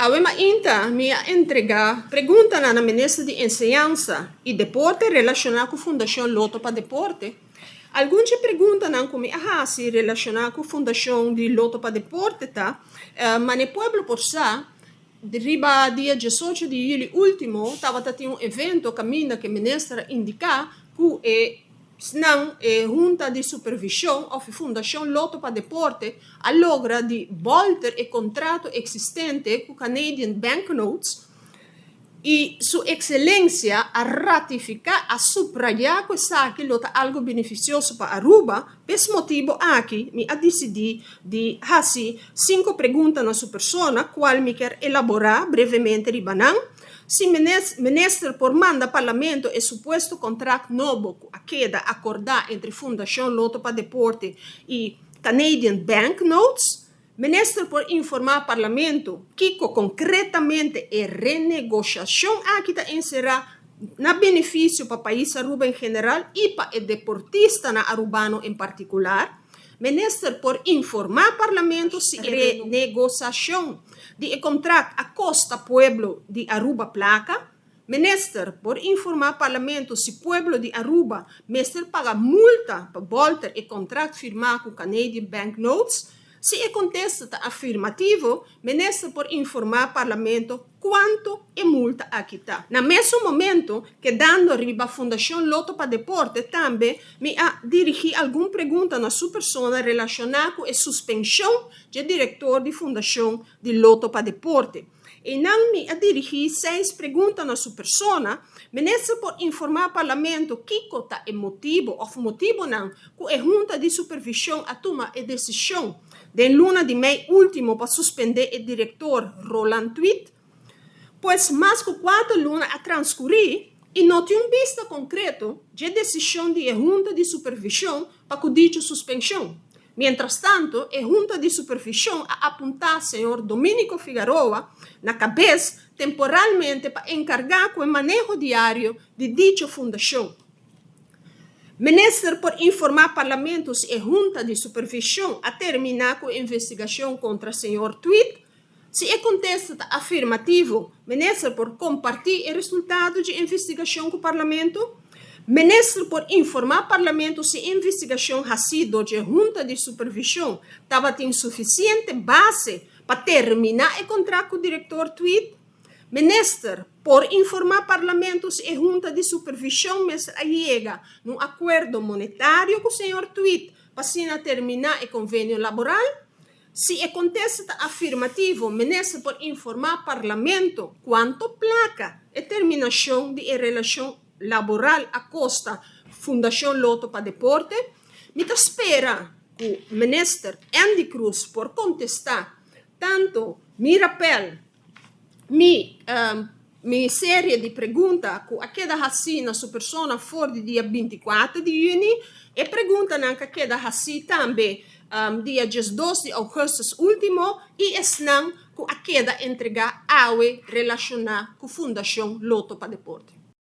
Avema inta me entregar pergunta na ministra de Enseñanza e Deporte relacionada com a Fundação Loto para Deporte. Alguns perguntam como se relacionada com a Fundação de Loto para Deporte, tá? Mas no pueblo por sa, riba dia 18 de julho último, estava tendo evento caminho que a ministra indica que não junta de supervisão ou Fundação Loto para Deporte a logra de voltar o contrato existente com Canadian Banknotes e sua excelência a ratificar, a subrayar que saque lota algo beneficioso para Aruba. Por esse motivo aqui me decidi de fazer 5 perguntas na sua persona, qual me quer elaborar brevemente ribanan. Se ministro por manda parlamento e suposto contrato novo a queda acordar entre Fundação Loto para Deporte e Canadian Banknotes, ministro por informar parlamento que concretamente a renegociação aqui está encerrar na benefício para o país Aruba em geral e para o deportista na arubano em particular. Ministro por informar parlamento se renegociação de contrato a costa pueblo de Aruba placa. Ministro por informar parlamento se pueblo de Aruba ministro paga multa para voltar o contrato firmado com Canadian Banknotes. Se o contexto está afirmativo, ministro por informar parlamento quanto é multa aqui está. No mesmo momento que dando riba a Fundação Loto para Deporte, também me dirigi alguma pergunta na sua persona relacionada com a suspensão de diretor de Fundação de Loto para Deporte. E não me dirigi 6 perguntas na sua persona, ministro por informar parlamento que está o motivo, ou motivo não, que a junta de supervisão a toma a decisão de luna de maio último para suspender o diretor Roland Tweet, pois mais que 4 lunas a transcorrer e não tem vista concreto de decisão de junta de supervisão para que dicha suspensão. Mientras tanto, a junta de supervisão a apontar o senhor Domenico Figueroa na cabeça temporalmente para encargar com o manejo diário de dicha fundação. Ministro por informar parlamentos e junta de supervisão a terminar com a investigação contra o senhor Tweet. Se o contexto está afirmativo, ministro por compartilhar o resultado de investigação com o parlamento. Ministro por informar parlamento se a investigação ha sido de junta de supervisão estava tendo suficiente base para terminar o contrato com o diretor Tweet. Ministro por informar parlamento se a junta de supervisão chega num acordo monetário com o senhor Tweet para terminar o convênio laboral. Se o contexto está afirmativo, ministro por informar parlamento quanto placa a terminação de relação laboral a costa Fundação Loto para Deporte. Me espera que o ministro Andy Cruz por contestar tanto mi rappel, mi série de perguntas que queda assim na sua persona fora do dia 24 de junho e pergunta que queda assim também dia 12 de agosto último e não que queda entregar a relacionar com a Fundação Loto para Deporte.